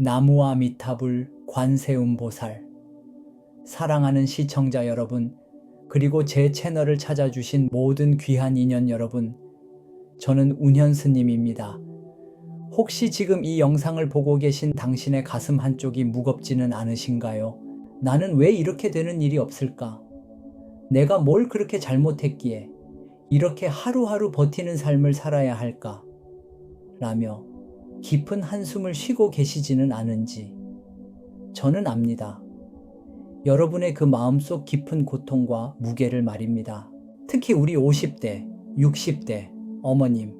나무아미타불 관세음보살. 사랑하는 시청자 여러분, 그리고 제 채널을 찾아주신 모든 귀한 인연 여러분, 저는 운현스님입니다. 혹시 지금 이 영상을 보고 계신 당신의 가슴 한쪽이 무겁지는 않으신가요? 나는 왜 이렇게 되는 일이 없을까? 내가 뭘 그렇게 잘못했기에 이렇게 하루하루 버티는 삶을 살아야 할까? 라며 깊은 한숨을 쉬고 계시지는 않은지 저는 압니다. 여러분의 그 마음속 깊은 고통과 무게를 말입니다. 특히 우리 50대, 60대 어머님,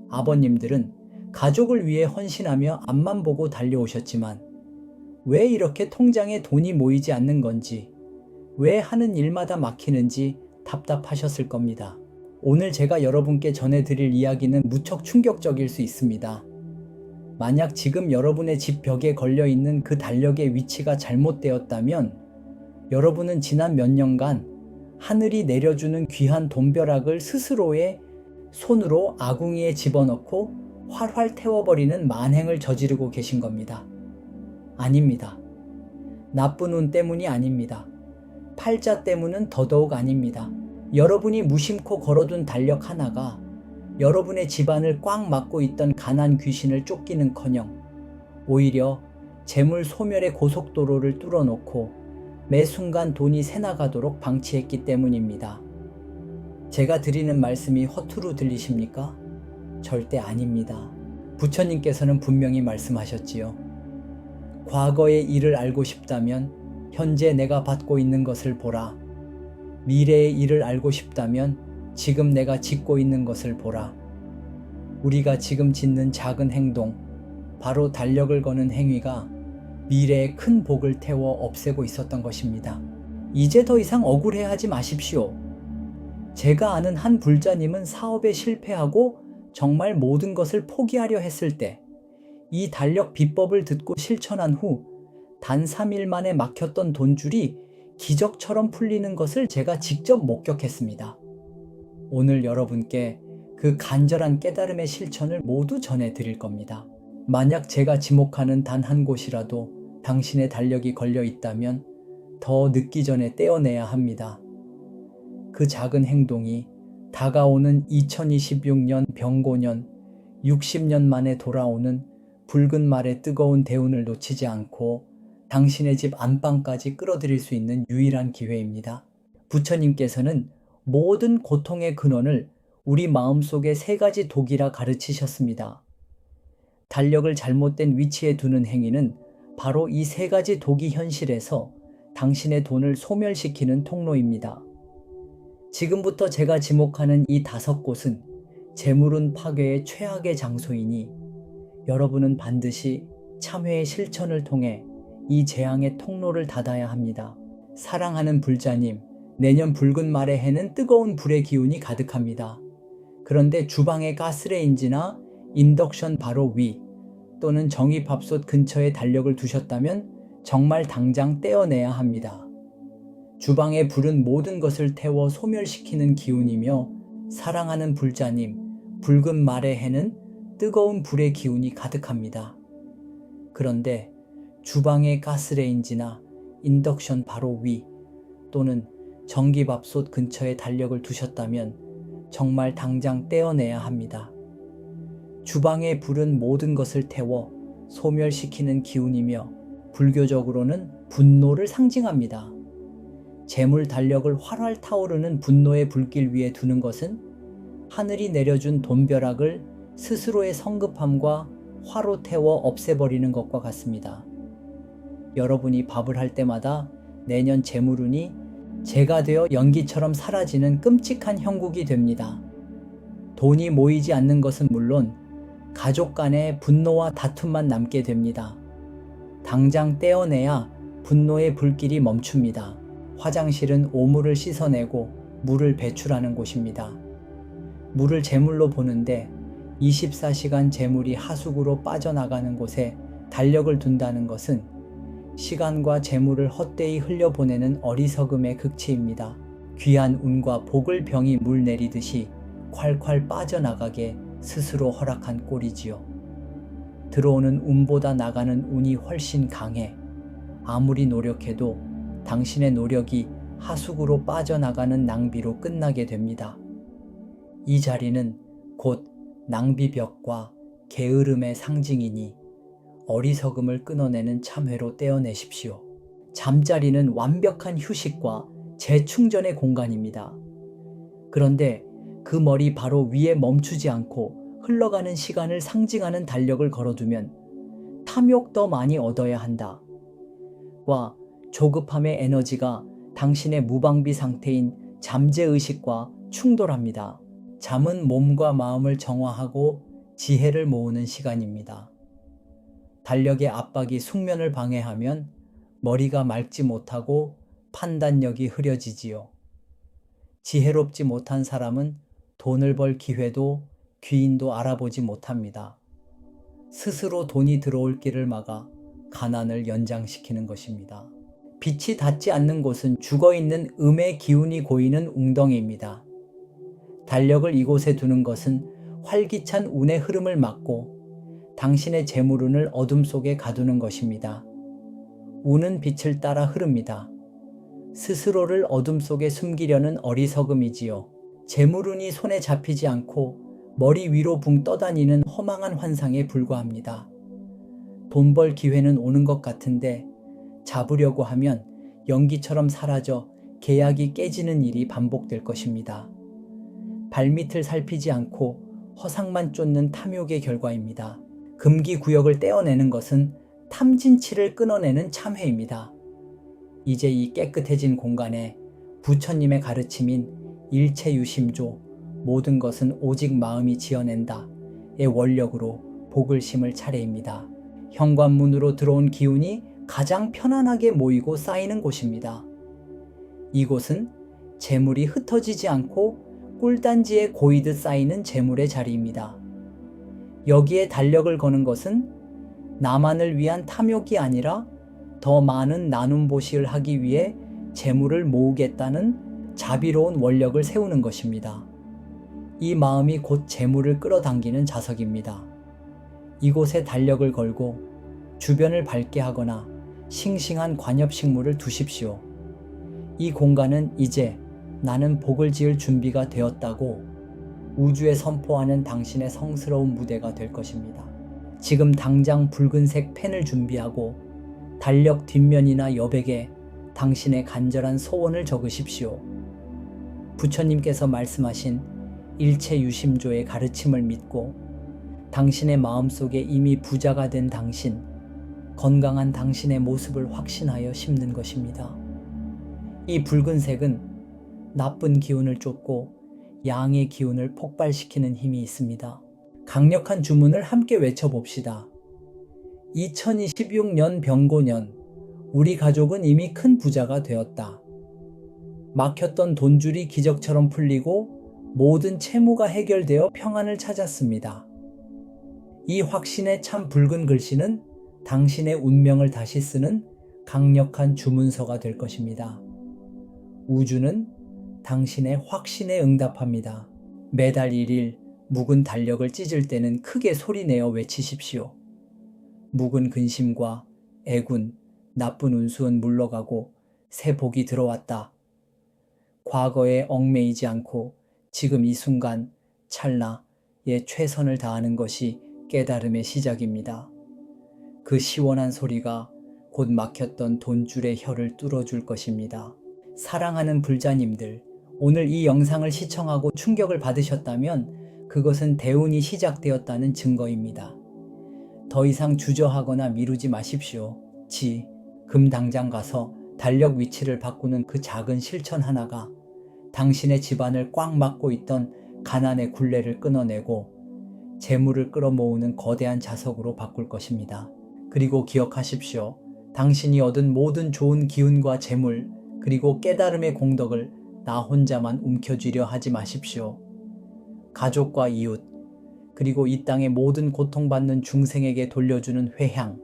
아버님들은 가족을 위해 헌신하며 앞만 보고 달려오셨지만 왜 이렇게 통장에 돈이 모이지 않는 건지, 왜 하는 일마다 막히는지 답답하셨을 겁니다. 오늘 제가 여러분께 전해드릴 이야기는 무척 충격적일 수 있습니다. 만약 지금 여러분의 집 벽에 걸려있는 그 달력의 위치가 잘못되었다면 여러분은 지난 몇 년간 하늘이 내려주는 귀한 돈벼락을 스스로의 손으로 아궁이에 집어넣고 활활 태워버리는 만행을 저지르고 계신 겁니다. 아닙니다. 나쁜 운 때문이 아닙니다. 팔자 때문은 더더욱 아닙니다. 여러분이 무심코 걸어둔 달력 하나가 여러분의 집안을 꽉 막고 있던 가난 귀신을 쫓기는커녕 오히려 재물 소멸의 고속도로를 뚫어놓고 매 순간 돈이 새나가도록 방치했기 때문입니다. 제가 드리는 말씀이 허투루 들리십니까? 절대 아닙니다. 부처님께서는 분명히 말씀하셨지요. 과거의 일을 알고 싶다면 현재 내가 받고 있는 것을 보라. 미래의 일을 알고 싶다면 지금 내가 짓고 있는 것을 보라. 우리가 지금 짓는 작은 행동, 바로 달력을 거는 행위가 미래의 큰 복을 태워 없애고 있었던 것입니다. 이제 더 이상 억울해하지 마십시오. 제가 아는 한 불자님은 사업에 실패하고 정말 모든 것을 포기하려 했을 때 이 달력 비법을 듣고 실천한 후 단 3일 만에 막혔던 돈줄이 기적처럼 풀리는 것을 제가 직접 목격했습니다. 오늘 여러분께 그 간절한 깨달음의 실천을 모두 전해드릴 겁니다. 만약 제가 지목하는 단 한 곳이라도 당신의 달력이 걸려 있다면 더 늦기 전에 떼어내야 합니다. 그 작은 행동이 다가오는 2026년 병고년 60년 만에 돌아오는 붉은 말의 뜨거운 대운을 놓치지 않고 당신의 집 안방까지 끌어들일 수 있는 유일한 기회입니다. 부처님께서는 모든 고통의 근원을 우리 마음속의 3가지 독이라 가르치셨습니다. 달력을 잘못된 위치에 두는 행위는 바로 이 3가지 독이 현실에서 당신의 돈을 소멸시키는 통로입니다. 지금부터 제가 지목하는 이 5곳은 재물운 파괴의 최악의 장소이니 여러분은 반드시 참회의 실천을 통해 이 재앙의 통로를 닫아야 합니다. 사랑하는 불자님, 내년 붉은 말의 해는 뜨거운 불의 기운이 가득합니다. 그런데 주방의 가스레인지나 인덕션 바로 위 또는 전기밥솥 근처에 달력을 두셨다면 정말 당장 떼어내야 합니다. 주방의 불은 모든 것을 태워 소멸시키는 기운이며 사랑하는 불자님, 붉은 말의 해는 뜨거운 불의 기운이 가득합니다. 그런데 주방의 가스레인지나 인덕션 바로 위 또는 전기밥솥 근처에 달력을 두셨다면 정말 당장 떼어내야 합니다. 주방의 불은 모든 것을 태워 소멸시키는 기운이며 불교적으로는 분노를 상징합니다. 재물 달력을 활활 타오르는 분노의 불길 위에 두는 것은 하늘이 내려준 돈벼락을 스스로의 성급함과 화로 태워 없애버리는 것과 같습니다. 여러분이 밥을 할 때마다 내년 재물운이 재가 되어 연기처럼 사라지는 끔찍한 형국이 됩니다. 돈이 모이지 않는 것은 물론 가족 간의 분노와 다툼만 남게 됩니다. 당장 떼어내야 분노의 불길이 멈춥니다. 화장실은 오물을 씻어내고 물을 배출하는 곳입니다. 물을 재물로 보는데 24시간 재물이 하수구로 빠져나가는 곳에 달력을 둔다는 것은 시간과 재물을 헛되이 흘려보내는 어리석음의 극치입니다. 귀한 운과 복을 병이 물 내리듯이 콸콸 빠져나가게 스스로 허락한 꼴이지요. 들어오는 운보다 나가는 운이 훨씬 강해. 아무리 노력해도 당신의 노력이 하수구로 빠져나가는 낭비로 끝나게 됩니다. 이 자리는 곧 낭비벽과 게으름의 상징이니 어리석음을 끊어내는 참회로 떼어내십시오. 잠자리는 완벽한 휴식과 재충전의 공간입니다. 그런데 그 머리 바로 위에 멈추지 않고 흘러가는 시간을 상징하는 달력을 걸어두면 탐욕 더 많이 얻어야 한다. 와 조급함의 에너지가 당신의 무방비 상태인 잠재의식과 충돌합니다. 잠은 몸과 마음을 정화하고 지혜를 모으는 시간입니다. 달력의 압박이 숙면을 방해하면 머리가 맑지 못하고 판단력이 흐려지지요. 지혜롭지 못한 사람은 돈을 벌 기회도 귀인도 알아보지 못합니다. 스스로 돈이 들어올 길을 막아 가난을 연장시키는 것입니다. 빛이 닿지 않는 곳은 죽어있는 음의 기운이 고이는 웅덩이입니다. 달력을 이곳에 두는 것은 활기찬 운의 흐름을 막고 당신의 재물운을 어둠 속에 가두는 것입니다. 운은 빛을 따라 흐릅니다. 스스로를 어둠 속에 숨기려는 어리석음이지요. 재물운이 손에 잡히지 않고 머리 위로 붕 떠다니는 허망한 환상에 불과합니다. 돈 벌 기회는 오는 것 같은데 잡으려고 하면 연기처럼 사라져 계약이 깨지는 일이 반복될 것입니다. 발밑을 살피지 않고 허상만 쫓는 탐욕의 결과입니다. 금기 구역을 떼어내는 것은 탐진치를 끊어내는 참회입니다. 이제 이 깨끗해진 공간에 부처님의 가르침인 일체유심조, 모든 것은 오직 마음이 지어낸다의 원력으로 복을 심을 차례입니다. 현관문으로 들어온 기운이 가장 편안하게 모이고 쌓이는 곳입니다. 이곳은 재물이 흩어지지 않고 꿀단지에 고이듯 쌓이는 재물의 자리입니다. 여기에 달력을 거는 것은 나만을 위한 탐욕이 아니라 더 많은 나눔 보시를 하기 위해 재물을 모으겠다는 자비로운 원력을 세우는 것입니다. 이 마음이 곧 재물을 끌어당기는 자석입니다. 이곳에 달력을 걸고 주변을 밝게 하거나 싱싱한 관엽식물을 두십시오. 이 공간은 이제 나는 복을 지을 준비가 되었다고 우주에 선포하는 당신의 성스러운 무대가 될 것입니다. 지금 당장 붉은색 펜을 준비하고 달력 뒷면이나 여백에 당신의 간절한 소원을 적으십시오. 부처님께서 말씀하신 일체유심조의 가르침을 믿고 당신의 마음속에 이미 부자가 된 당신, 건강한 당신의 모습을 확신하여 심는 것입니다. 이 붉은색은 나쁜 기운을 쫓고 양의 기운을 폭발시키는 힘이 있습니다. 강력한 주문을 함께 외쳐봅시다. 2026년 병고년, 우리 가족은 이미 큰 부자가 되었다. 막혔던 돈줄이 기적처럼 풀리고 모든 채무가 해결되어 평안을 찾았습니다. 이 확신의 참 붉은 글씨는 당신의 운명을 다시 쓰는 강력한 주문서가 될 것입니다. 우주는 당신의 확신에 응답합니다. 매달 1일 묵은 달력을 찢을 때는 크게 소리내어 외치십시오. 묵은 근심과 애군, 나쁜 운수는 물러가고 새 복이 들어왔다. 과거에 얽매이지 않고 지금 이 순간 찰나에 최선을 다하는 것이 깨달음의 시작입니다. 그 시원한 소리가 곧 막혔던 돈줄의 혀를 뚫어줄 것입니다. 사랑하는 불자님들, 오늘 이 영상을 시청하고 충격을 받으셨다면 그것은 대운이 시작되었다는 증거입니다. 더 이상 주저하거나 미루지 마십시오. 금 당장 가서 달력 위치를 바꾸는 그 작은 실천 하나가 당신의 집안을 꽉 막고 있던 가난의 굴레를 끊어내고 재물을 끌어모으는 거대한 자석으로 바꿀 것입니다. 그리고 기억하십시오. 당신이 얻은 모든 좋은 기운과 재물, 그리고 깨달음의 공덕을 나 혼자만 움켜쥐려 하지 마십시오. 가족과 이웃, 그리고 이 땅의 모든 고통받는 중생에게 돌려주는 회향,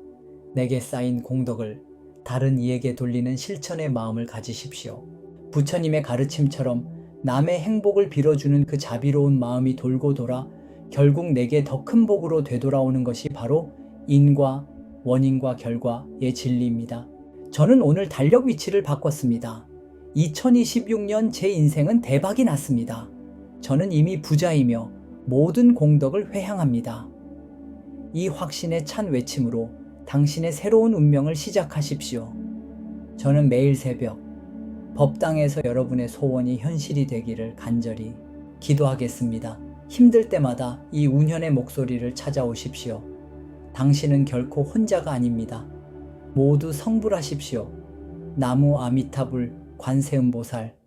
내게 쌓인 공덕을 다른 이에게 돌리는 실천의 마음을 가지십시오. 부처님의 가르침처럼 남의 행복을 빌어주는 그 자비로운 마음이 돌고 돌아 결국 내게 더 큰 복으로 되돌아오는 것이 바로 인과 원인과 결과의 진리입니다. 저는 오늘 달력 위치를 바꿨습니다. 2026년 제 인생은 대박이 났습니다. 저는 이미 부자이며 모든 공덕을 회향합니다. 이 확신에 찬 외침으로 당신의 새로운 운명을 시작하십시오. 저는 매일 새벽 법당에서 여러분의 소원이 현실이 되기를 간절히 기도하겠습니다. 힘들 때마다 이 운현의 목소리를 찾아오십시오. 당신은 결코 혼자가 아닙니다. 모두 성불하십시오. 나무 아미타불 관세음보살